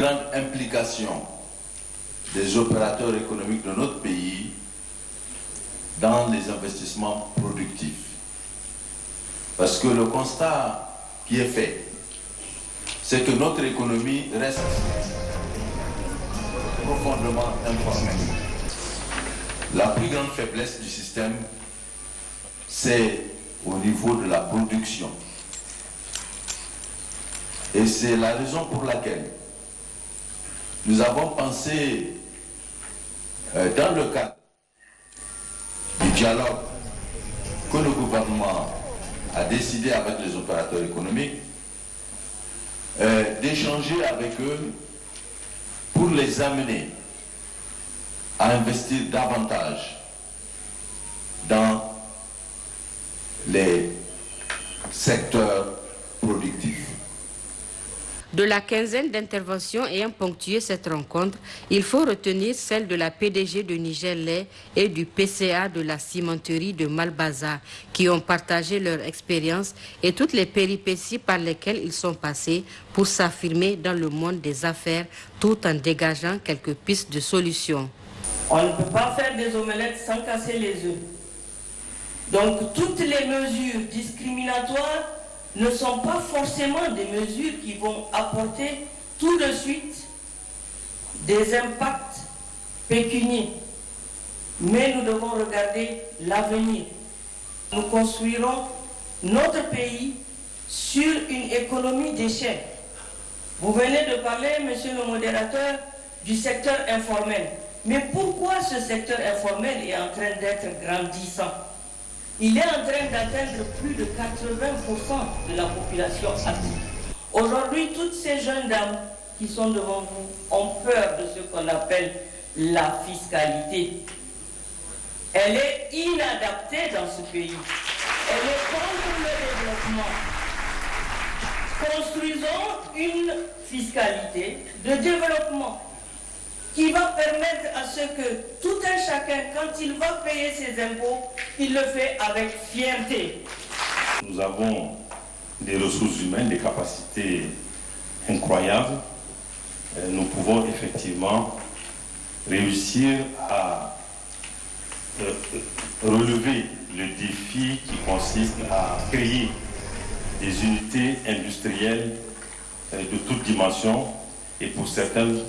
Grande implication des opérateurs économiques de notre pays dans les investissements productifs. Parce que le constat qui est fait, c'est que notre économie reste profondément informelle. La plus grande faiblesse du système, c'est au niveau de la production. Et c'est la raison pour laquelle nous avons pensé, dans le cadre du dialogue que le gouvernement a décidé avec les opérateurs économiques, d'échanger avec eux pour les amener à investir davantage dans les secteurs productifs. De la quinzaine d'interventions ayant ponctué cette rencontre, il faut retenir celle de la PDG de Niger Lait et du PCA de la cimenterie de Malbaza, qui ont partagé leur expérience et toutes les péripéties par lesquelles ils sont passés pour s'affirmer dans le monde des affaires tout en dégageant quelques pistes de solutions. On ne peut pas faire des omelettes sans casser les œufs. Donc toutes les mesures discriminatoires ne sont pas forcément des mesures qui vont apporter tout de suite des impacts pécuniaires. Mais nous devons regarder l'avenir. Nous construirons notre pays sur une économie d'échelle. Vous venez de parler, monsieur le modérateur, du secteur informel. Mais pourquoi ce secteur informel est en train d'être grandissant ? Il est en train d'atteindre plus de 80% de la population active. Aujourd'hui, toutes ces jeunes dames qui sont devant vous ont peur de ce qu'on appelle la fiscalité. Elle est inadaptée dans ce pays. Elle est contre le développement. Construisons une fiscalité de développement qui va permettre à ce que tout un chacun, quand il va payer ses impôts, il le fait avec fierté. Nous avons des ressources humaines, des capacités incroyables. Nous pouvons effectivement réussir à relever le défi qui consiste à créer des unités industrielles de toutes dimensions et pour certaines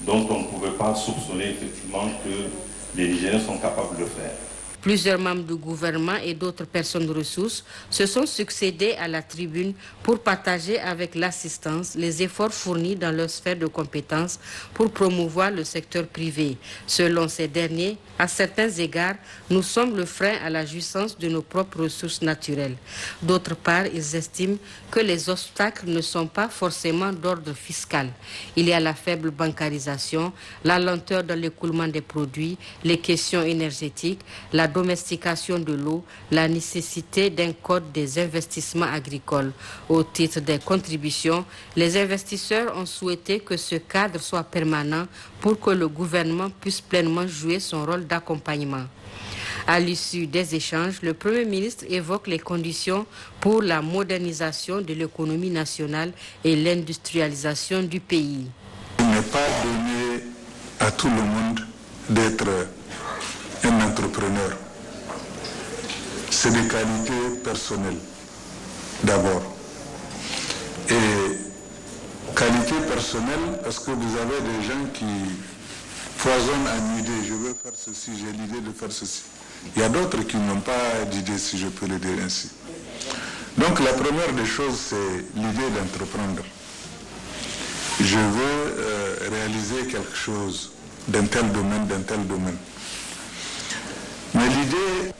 dont on ne pouvait pas soupçonner effectivement que les Nigériens sont capables de le faire. Plusieurs membres du gouvernement et d'autres personnes ressources se sont succédés à la tribune pour partager avec l'assistance les efforts fournis dans leur sphère de compétences pour promouvoir le secteur privé. Selon ces derniers, à certains égards, nous sommes le frein à la jouissance de nos propres ressources naturelles. D'autre part, ils estiment que les obstacles ne sont pas forcément d'ordre fiscal. Il y a la faible bancarisation, la lenteur dans l'écoulement des produits, les questions énergétiques, la domestication de l'eau, la nécessité d'un code des investissements agricoles. Au titre des contributions, les investisseurs ont souhaité que ce cadre soit permanent pour que le gouvernement puisse pleinement jouer son rôle d'accompagnement. À l'issue des échanges, le Premier ministre évoque les conditions pour la modernisation de l'économie nationale et l'industrialisation du pays. Il n'est pas donné à tout le monde d'être un entrepreneur. C'est des qualités personnelles, d'abord. Et qualités personnelles, parce que vous avez des gens qui foisonnent en idée. Je veux faire ceci, j'ai l'idée de faire ceci. Il y a d'autres qui n'ont pas d'idée, si je peux le dire ainsi. Donc la première des choses, c'est l'idée d'entreprendre. Je veux réaliser quelque chose d'un tel domaine, d'un tel domaine. Mais l'idée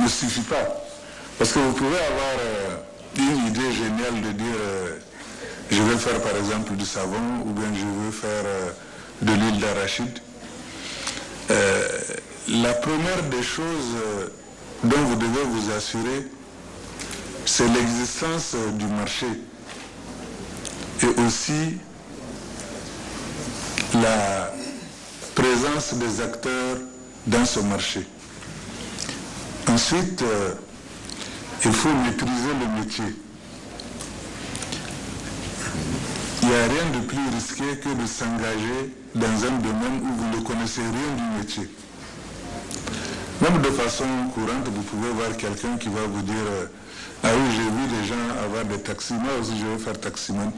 ne suffit pas. Parce que vous pouvez avoir une idée géniale de dire je veux faire par exemple du savon ou bien je veux faire de l'huile d'arachide. La première des choses dont vous devez vous assurer, c'est l'existence du marché et aussi la présence des acteurs dans ce marché. Ensuite, il faut maîtriser le métier. il n'y a rien de plus risqué que de s'engager dans un domaine où vous ne connaissez rien du métier. Même de façon courante, vous pouvez voir quelqu'un qui va vous dire ah oui, j'ai vu des gens avoir des taxis, moi aussi je vais faire taximan.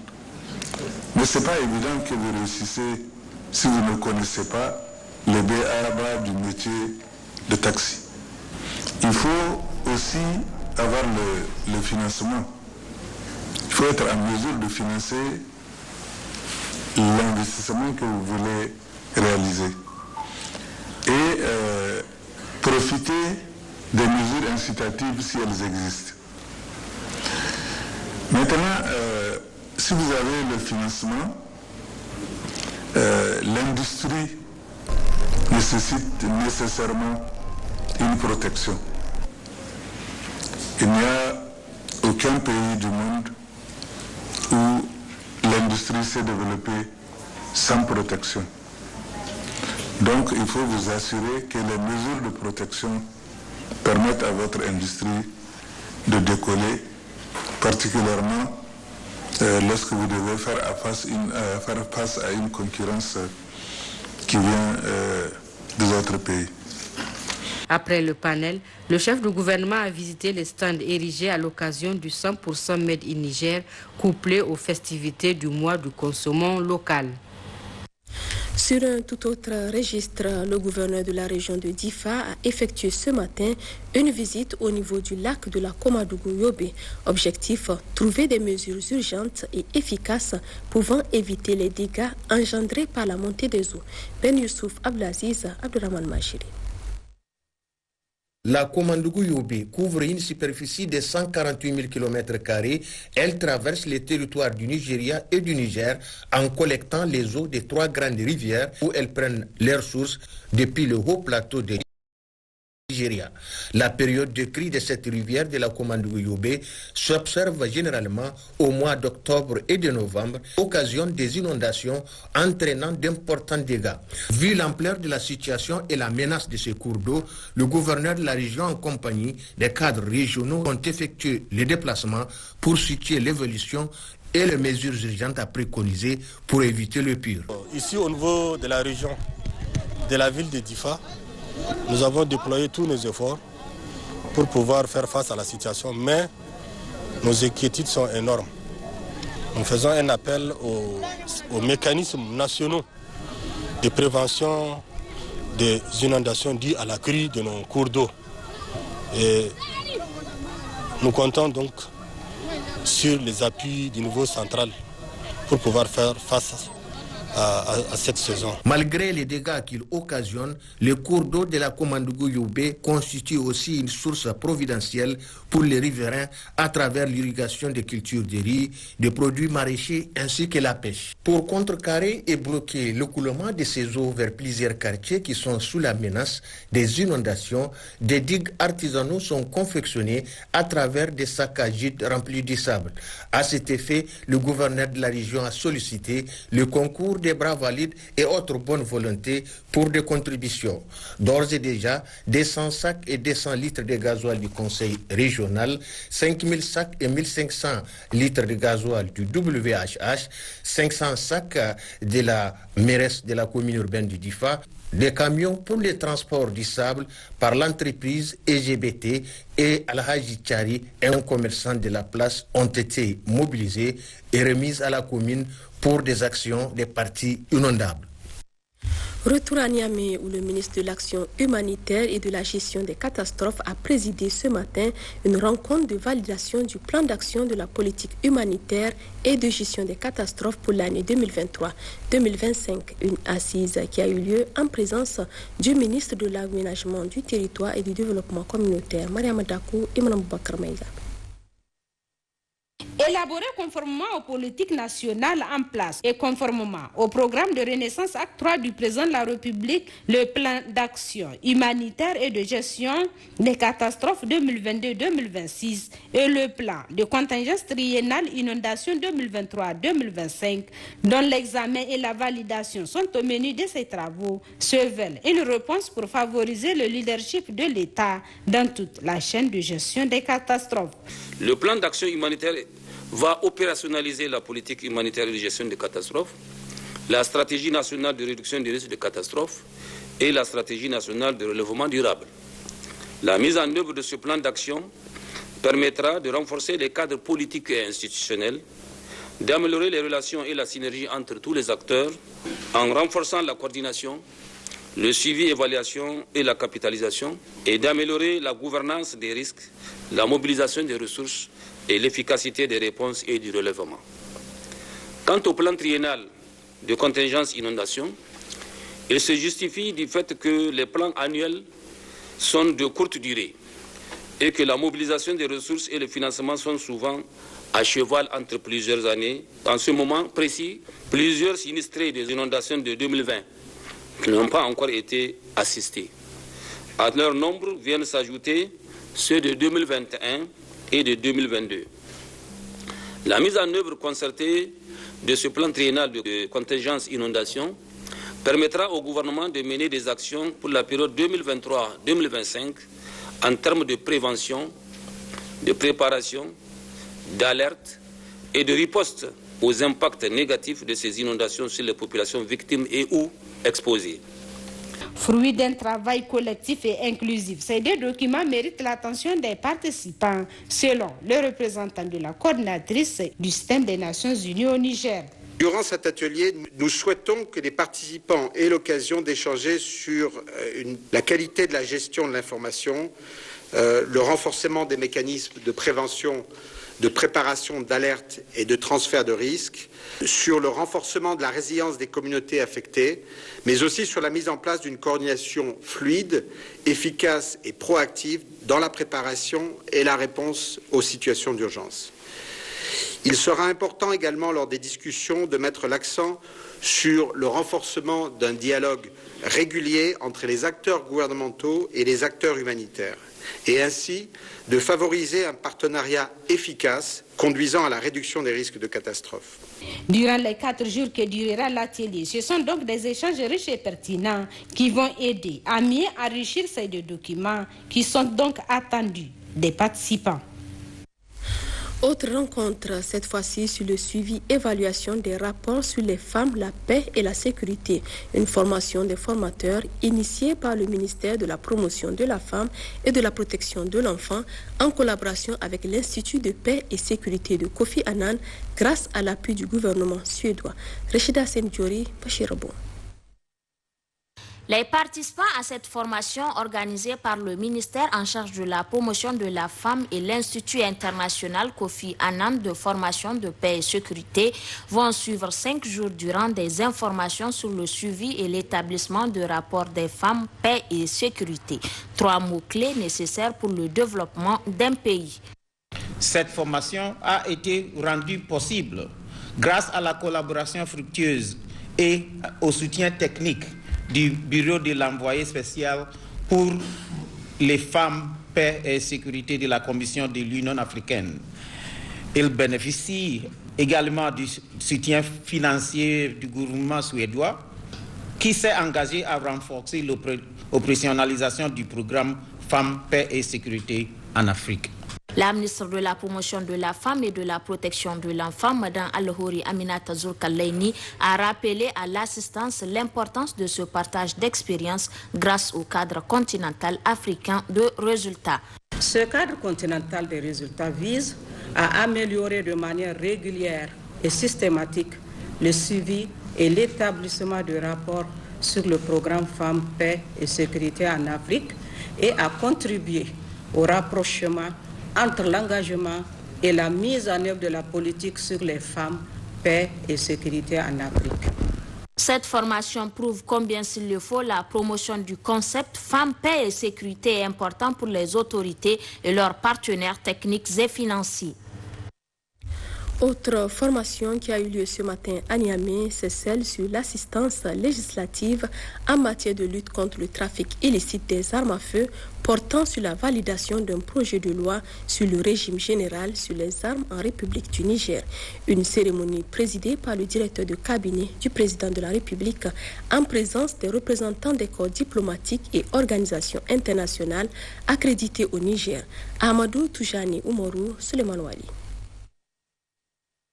Mais ce n'est pas évident que vous réussissez si vous ne connaissez pas les b.a.-ba du métier de taxi. Il faut aussi avoir le financement. Il faut être en mesure de financer l'investissement que vous voulez réaliser. Et profiter des mesures incitatives si elles existent. Maintenant, si vous avez le financement, l'industrie nécessite nécessairement une protection. Il n'y a aucun pays du monde où l'industrie s'est développée sans protection. Donc il faut vous assurer que les mesures de protection permettent à votre industrie de décoller, particulièrement lorsque vous devez faire face à une concurrence qui vient des autres pays. Après le panel, le chef du gouvernement a visité les stands érigés à l'occasion du 100% Made in Niger, couplé aux festivités du mois du consommant local. Sur un tout autre registre, le gouverneur de la région de Difa a effectué ce matin une visite au niveau du lac de la Komadougou-Yobe. Objectif, trouver des mesures urgentes et efficaces pouvant éviter les dégâts engendrés par la montée des eaux. Ben Youssouf Abdelaziz Abdurrahman Machiri. La Komadougou-Yobe couvre une superficie de 148 000 km². Elle traverse les territoires du Nigeria et du Niger en collectant les eaux des 3 grandes rivières où elles prennent leurs sources depuis le haut plateau de Nigeria. La période de crise de cette rivière de la Komadougou-Yobe s'observe généralement au mois d'octobre et de novembre, occasion des inondations entraînant d'importants dégâts. Vu l'ampleur de la situation et la menace de ces cours d'eau, le gouverneur de la région en compagnie des cadres régionaux ont effectué les déplacements pour situer l'évolution et les mesures urgentes à préconiser pour éviter le pire. Ici au niveau de la région, de la ville de Difa, nous avons déployé tous nos efforts pour pouvoir faire face à la situation, mais nos inquiétudes sont énormes. Nous faisons un appel aux mécanismes nationaux de prévention des inondations dues à la crue de nos cours d'eau. Et nous comptons donc sur les appuis du niveau central pour pouvoir faire face à cette saison. Malgré les dégâts qu'il occasionne, le cours d'eau de la Komadougou-Yobe constitue aussi une source providentielle pour les riverains à travers l'irrigation des cultures de riz, des produits maraîchers ainsi que la pêche. Pour contrecarrer et bloquer l'écoulement de ces eaux vers plusieurs quartiers qui sont sous la menace des inondations, des digues artisanaux sont confectionnés à travers des sacs à gîte remplis de sable. À cet effet, le gouverneur de la région a sollicité le concours des bras valides et autres bonnes volontés pour des contributions. D'ores et déjà, des 100 sacs et des 100 litres de gasoil du conseil régional, 5000 sacs et 1500 litres de gasoil du WHH, 500 sacs de la mairesse de la commune urbaine du Difa, des camions pour le transport du sable par l'entreprise EGBT et Al-Haji Chari, un commerçant de la place, ont été mobilisés et remis à la commune pour des actions des parties inondables. Retour à Niamey où le ministre de l'Action humanitaire et de la gestion des catastrophes a présidé ce matin une rencontre de validation du plan d'action de la politique humanitaire et de gestion des catastrophes pour l'année 2023-2025. Une assise qui a eu lieu en présence du ministre de l'Aménagement du territoire et du développement communautaire, Mariama Dakou et Mme Boubakar Maïga. Élaboré conformément aux politiques nationales en place et conformément au programme de Renaissance Acte 3 du président de la République, le plan d'action humanitaire et de gestion des catastrophes 2022-2026 et le plan de contingence triennale inondation 2023-2025, dont l'examen et la validation sont au menu de ces travaux, se veulent une réponse pour favoriser le leadership de l'État dans toute la chaîne de gestion des catastrophes. Le plan d'action humanitaire va opérationnaliser la politique humanitaire et de gestion des catastrophes, la stratégie nationale de réduction des risques de catastrophes et la stratégie nationale de relèvement durable. La mise en œuvre de ce plan d'action permettra de renforcer les cadres politiques et institutionnels, d'améliorer les relations et la synergie entre tous les acteurs en renforçant la coordination, le suivi, évaluation et la capitalisation, et d'améliorer la gouvernance des risques, la mobilisation des ressources et l'efficacité des réponses et du relèvement. Quant au plan triennal de contingence inondation, il se justifie du fait que les plans annuels sont de courte durée et que la mobilisation des ressources et le financement sont souvent à cheval entre plusieurs années. En ce moment précis, plusieurs sinistrés des inondations de 2020 n'ont pas encore été assistés. À leur nombre viennent s'ajouter ceux de 2021 et de 2022. La mise en œuvre concertée de ce plan triennal de contingence inondation permettra au gouvernement de mener des actions pour la période 2023-2025 en termes de prévention, de préparation, d'alerte et de riposte aux impacts négatifs de ces inondations sur les populations victimes et ou exposées. Fruit d'un travail collectif et inclusif, ces deux documents méritent l'attention des participants, selon le représentant de la coordinatrice du système des Nations Unies au Niger. Durant cet atelier, nous souhaitons que les participants aient l'occasion d'échanger sur la qualité de la gestion de l'information, le renforcement des mécanismes de prévention, de préparation, d'alerte et de transfert de risques, sur le renforcement de la résilience des communautés affectées, mais aussi sur la mise en place d'une coordination fluide, efficace et proactive dans la préparation et la réponse aux situations d'urgence. Il sera important également lors des discussions de mettre l'accent sur le renforcement d'un dialogue régulier entre les acteurs gouvernementaux et les acteurs humanitaires, et ainsi de favoriser un partenariat efficace conduisant à la réduction des risques de catastrophes. Durant les 4 jours que durera l'atelier, ce sont donc des échanges riches et pertinents qui vont aider à mieux enrichir ces deux documents qui sont donc attendus des participants. Autre rencontre, cette fois-ci sur le suivi-évaluation des rapports sur les femmes, la paix et la sécurité. Une formation des formateurs initiée par le ministère de la Promotion de la Femme et de la Protection de l'Enfant en collaboration avec l'Institut de paix et sécurité de Kofi Annan grâce à l'appui du gouvernement suédois. Rachida Sendiori, Bachirabo. Les participants à cette formation organisée par le ministère en charge de la promotion de la femme et l'Institut international Kofi Annan de formation de paix et sécurité vont suivre 5 jours durant des informations sur le suivi et l'établissement de rapports des femmes, paix et sécurité. 3 mots-clés nécessaires pour le développement d'un pays. Cette formation a été rendue possible grâce à la collaboration fructueuse et au soutien technique du bureau de l'envoyé spécial pour les femmes, paix et sécurité de la Commission de l'Union africaine. Il bénéficie également du soutien financier du gouvernement suédois qui s'est engagé à renforcer l'opérationnalisation du programme Femmes, paix et sécurité en Afrique. La ministre de la Promotion de la Femme et de la Protection de l'Enfant, Mme Al-Houri Aminata Zulkarnaini, a rappelé à l'assistance l'importance de ce partage d'expériences grâce au cadre continental africain de résultats. Ce cadre continental de résultats vise à améliorer de manière régulière et systématique le suivi et l'établissement de rapports sur le programme Femmes, Paix et Sécurité en Afrique et à contribuer au rapprochement entre l'engagement et la mise en œuvre de la politique sur les femmes, paix et sécurité en Afrique. Cette formation prouve combien s'il le faut, la promotion du concept femmes, paix et sécurité est important pour les autorités et leurs partenaires techniques et financiers. Autre formation qui a eu lieu ce matin à Niamey, c'est celle sur l'assistance législative en matière de lutte contre le trafic illicite des armes à feu, portant sur la validation d'un projet de loi sur le régime général sur les armes en République du Niger. Une cérémonie présidée par le directeur de cabinet du président de la République en présence des représentants des corps diplomatiques et organisations internationales accréditées au Niger. Amadou Toujani Oumarou, Suleiman Wali.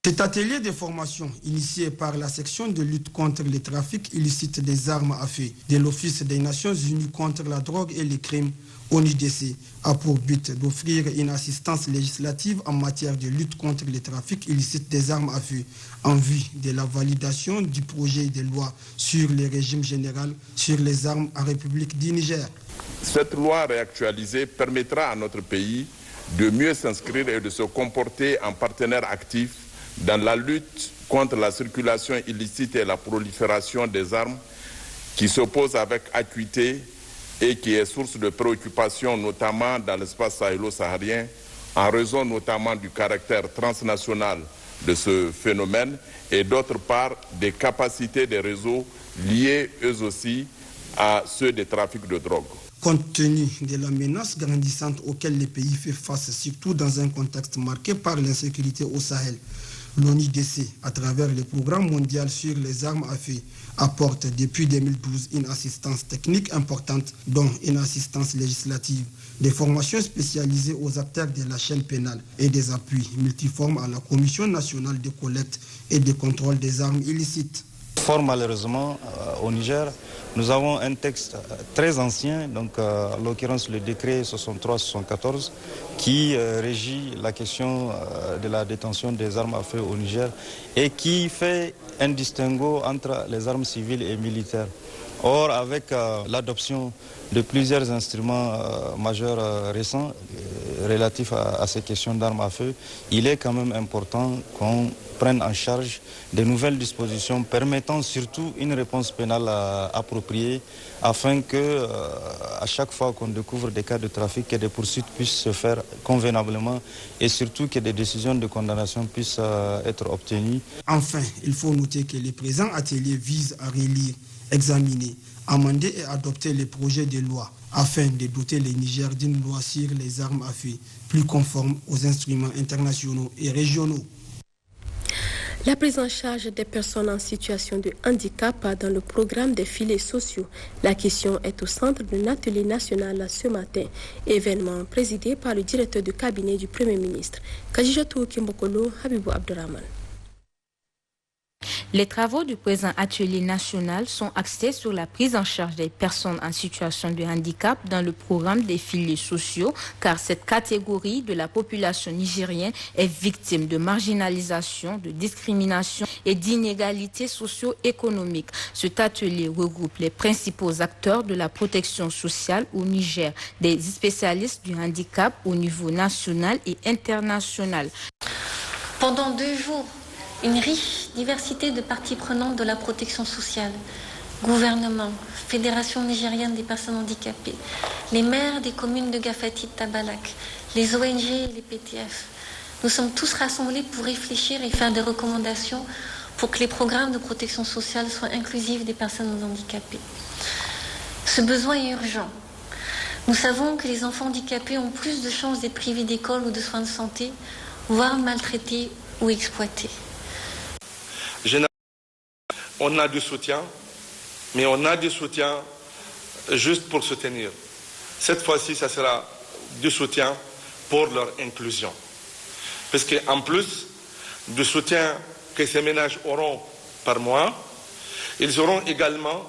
Cet atelier de formation, initié par la section de lutte contre les trafics illicites des armes à feu de l'Office des Nations Unies contre la drogue et les crimes, ONUDC, a pour but d'offrir une assistance législative en matière de lutte contre les trafics illicites des armes à feu en vue de la validation du projet de loi sur le régime général sur les armes en République du Niger. Cette loi réactualisée permettra à notre pays de mieux s'inscrire et de se comporter en partenaire actif dans la lutte contre la circulation illicite et la prolifération des armes qui s'opposent avec acuité et qui est source de préoccupation notamment dans l'espace sahélo-saharien en raison notamment du caractère transnational de ce phénomène et d'autre part des capacités des réseaux liés eux aussi à ceux des trafics de drogue. Compte tenu de la menace grandissante auquel le pays fait face, surtout dans un contexte marqué par l'insécurité au Sahel, l'ONUDC, à travers le programme mondial sur les armes à feu, apporte depuis 2012 une assistance technique importante, dont une assistance législative, des formations spécialisées aux acteurs de la chaîne pénale et des appuis multiformes à la Commission nationale de collecte et de contrôle des armes illicites. Fort malheureusement, au Niger, nous avons un texte très ancien, donc en l'occurrence le décret 63-74, qui régit la question de la détention des armes à feu au Niger et qui fait un distinguo entre les armes civiles et militaires. Or, avec l'adoption de plusieurs instruments majeurs récents relatifs à ces questions d'armes à feu, il est quand même important qu'on prenne en charge de nouvelles dispositions permettant surtout une réponse pénale appropriée afin que, à chaque fois qu'on découvre des cas de trafic, que des poursuites puissent se faire convenablement et surtout que des décisions de condamnation puissent être obtenues. Enfin, il faut noter que le présent atelier vise à relire, examiner, amender et adopter les projets de loi afin de doter le Niger d'une loi sur les armes à feu plus conforme aux instruments internationaux et régionaux. La prise en charge des personnes en situation de handicap dans le programme des filets sociaux. La question est au centre d'un atelier national ce matin, événement présidé par le directeur de cabinet du Premier ministre, Kajijatou Kimbokolo Habibou Abdurrahman. Les travaux du présent atelier national sont axés sur la prise en charge des personnes en situation de handicap dans le programme des filets sociaux, car cette catégorie de la population nigérienne est victime de marginalisation, de discrimination et d'inégalités socio-économiques. Cet atelier regroupe les principaux acteurs de la protection sociale au Niger, des spécialistes du handicap au niveau national et international. Pendant 2 jours, une riche diversité de parties prenantes de la protection sociale, gouvernement, Fédération nigérienne des personnes handicapées, les maires des communes de Gafati et Tabalak, les ONG et les PTF. Nous sommes tous rassemblés pour réfléchir et faire des recommandations pour que les programmes de protection sociale soient inclusifs des personnes handicapées. Ce besoin est urgent. Nous savons que les enfants handicapés ont plus de chances d'être privés d'école ou de soins de santé, voire maltraités ou exploités. On a du soutien, mais on a du soutien juste pour soutenir. Cette fois-ci, ça sera du soutien pour leur inclusion. Parce qu'en plus du soutien que ces ménages auront par mois, ils auront également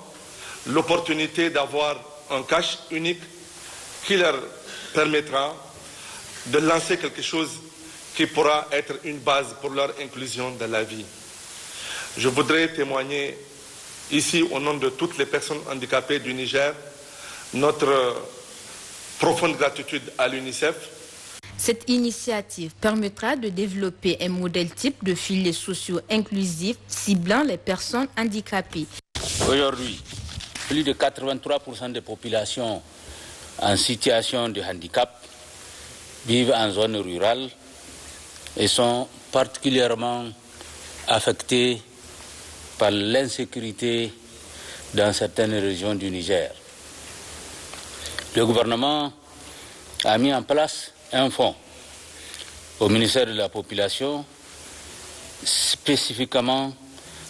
l'opportunité d'avoir un cash unique qui leur permettra de lancer quelque chose qui pourra être une base pour leur inclusion dans la vie. Je voudrais témoigner ici, au nom de toutes les personnes handicapées du Niger, notre profonde gratitude à l'UNICEF. Cette initiative permettra de développer un modèle type de filets sociaux inclusifs ciblant les personnes handicapées. Aujourd'hui, plus de 83% des populations en situation de handicap vivent en zone rurale et sont particulièrement affectées par l'insécurité dans certaines régions du Niger. Le gouvernement a mis en place un fonds au ministère de la Population spécifiquement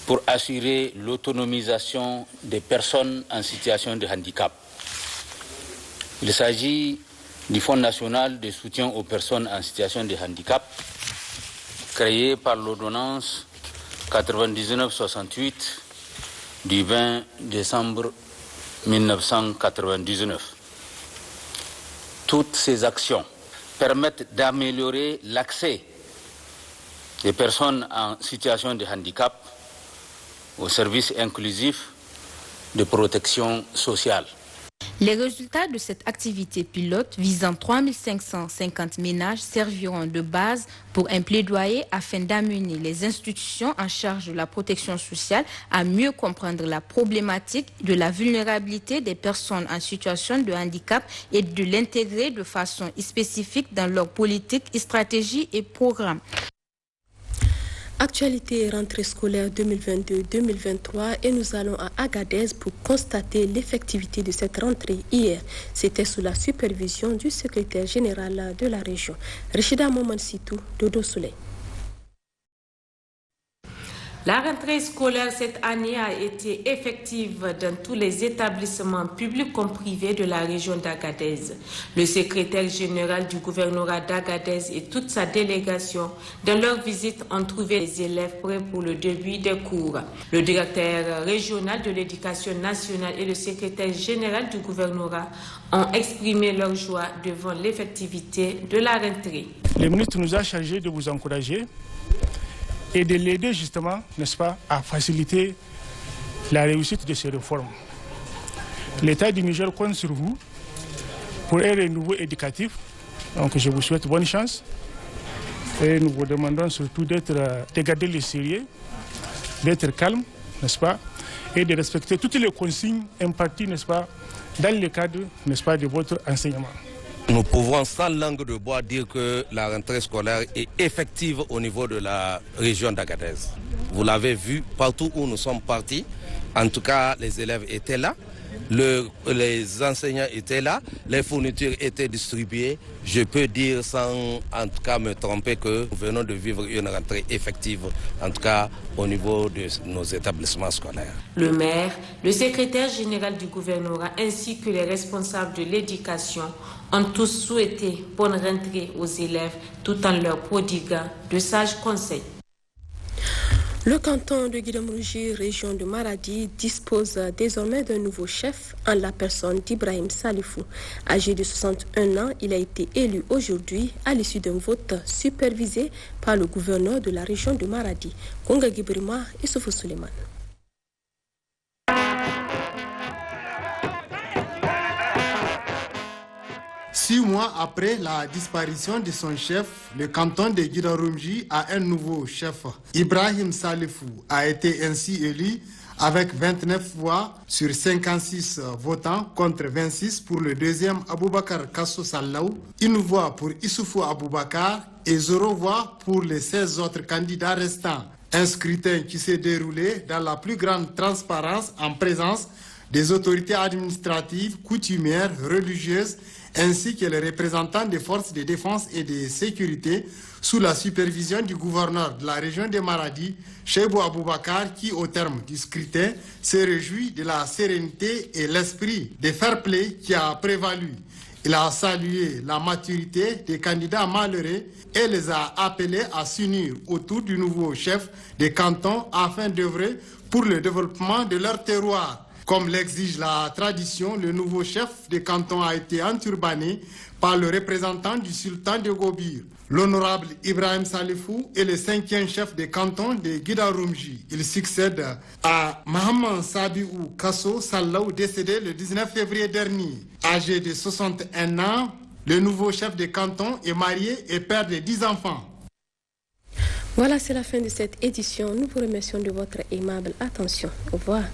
pour assurer l'autonomisation des personnes en situation de handicap. Il s'agit du Fonds national de soutien aux personnes en situation de handicap, créé par l'ordonnance 99-68 du 20 décembre 1999. Toutes ces actions permettent d'améliorer l'accès des personnes en situation de handicap aux services inclusifs de protection sociale. Les résultats de cette activité pilote visant 3550 ménages serviront de base pour un plaidoyer afin d'amener les institutions en charge de la protection sociale à mieux comprendre la problématique de la vulnérabilité des personnes en situation de handicap et de l'intégrer de façon spécifique dans leur politique, stratégie et programme. Actualité et rentrée scolaire 2022-2023 et nous allons à Agadez pour constater l'effectivité de cette rentrée hier. C'était sous la supervision du secrétaire général de la région. Rachida Momansitou, Dodo Soleil. La rentrée scolaire cette année a été effective dans tous les établissements publics comme privés de la région d'Agadez. Le secrétaire général du gouvernorat d'Agadez et toute sa délégation, dans leur visite, ont trouvé les élèves prêts pour le début des cours. Le directeur régional de l'éducation nationale et le secrétaire général du gouvernorat ont exprimé leur joie devant l'effectivité de la rentrée. Le ministre nous a chargé de vous encourager et de l'aider justement, n'est-ce pas, à faciliter la réussite de ces réformes. L'État du Niger compte sur vous pour un renouveau éducatif. Donc je vous souhaite bonne chance et nous vous demandons surtout de garder le sérieux, d'être calme, n'est-ce pas, et de respecter toutes les consignes imparties, n'est-ce pas, dans le cadre, n'est-ce pas, de votre enseignement. Nous pouvons sans langue de bois dire que la rentrée scolaire est effective au niveau de la région d'Agadez. Vous l'avez vu partout où nous sommes partis. En tout cas, les élèves étaient là, les enseignants étaient là, les fournitures étaient distribuées. Je peux dire sans en tout cas me tromper que nous venons de vivre une rentrée effective, en tout cas au niveau de nos établissements scolaires. Le maire, le secrétaire général du gouvernorat ainsi que les responsables de l'éducation ont tous souhaité bonne rentrée aux élèves tout en leur prodiguant de sages conseils. Le canton de Guidamrouji, région de Maradi, dispose désormais d'un nouveau chef en la personne d'Ibrahim Salifou. Âgé de 61 ans, il a été élu aujourd'hui à l'issue d'un vote supervisé par le gouverneur de la région de Maradi, Konga Gibrima Issoufou Suleiman. Six mois après la disparition de son chef, le canton de Guidamrouji a un nouveau chef. Ibrahim Salifou a été ainsi élu avec 29 voix sur 56 votants contre 26 pour le deuxième Aboubakar Kasso Sallaou, une voix pour Issoufou Aboubakar et 0 voix pour les 16 autres candidats restants. Un scrutin qui s'est déroulé dans la plus grande transparence en présence des autorités administratives, coutumières, religieuses, ainsi que les représentants des forces de défense et de sécurité sous la supervision du gouverneur de la région de Maradi, Cheibou Aboubakar, qui au terme du scrutin se réjouit de la sérénité et l'esprit de fair play qui a prévalu. Il a salué la maturité des candidats malheureux et les a appelés à s'unir autour du nouveau chef des cantons afin d'œuvrer pour le développement de leur terroir. Comme l'exige la tradition, le nouveau chef de canton a été enturbané par le représentant du sultan de Gobir. L'honorable Ibrahim Salifou est le 5e chef de canton de Guidamrouji. Il succède à Mohamed Sabiou Kasso Sallaou, décédé le 19 février dernier. Âgé de 61 ans, le nouveau chef de canton est marié et père de 10 enfants. Voilà, c'est la fin de cette édition. Nous vous remercions de votre aimable attention. Au revoir.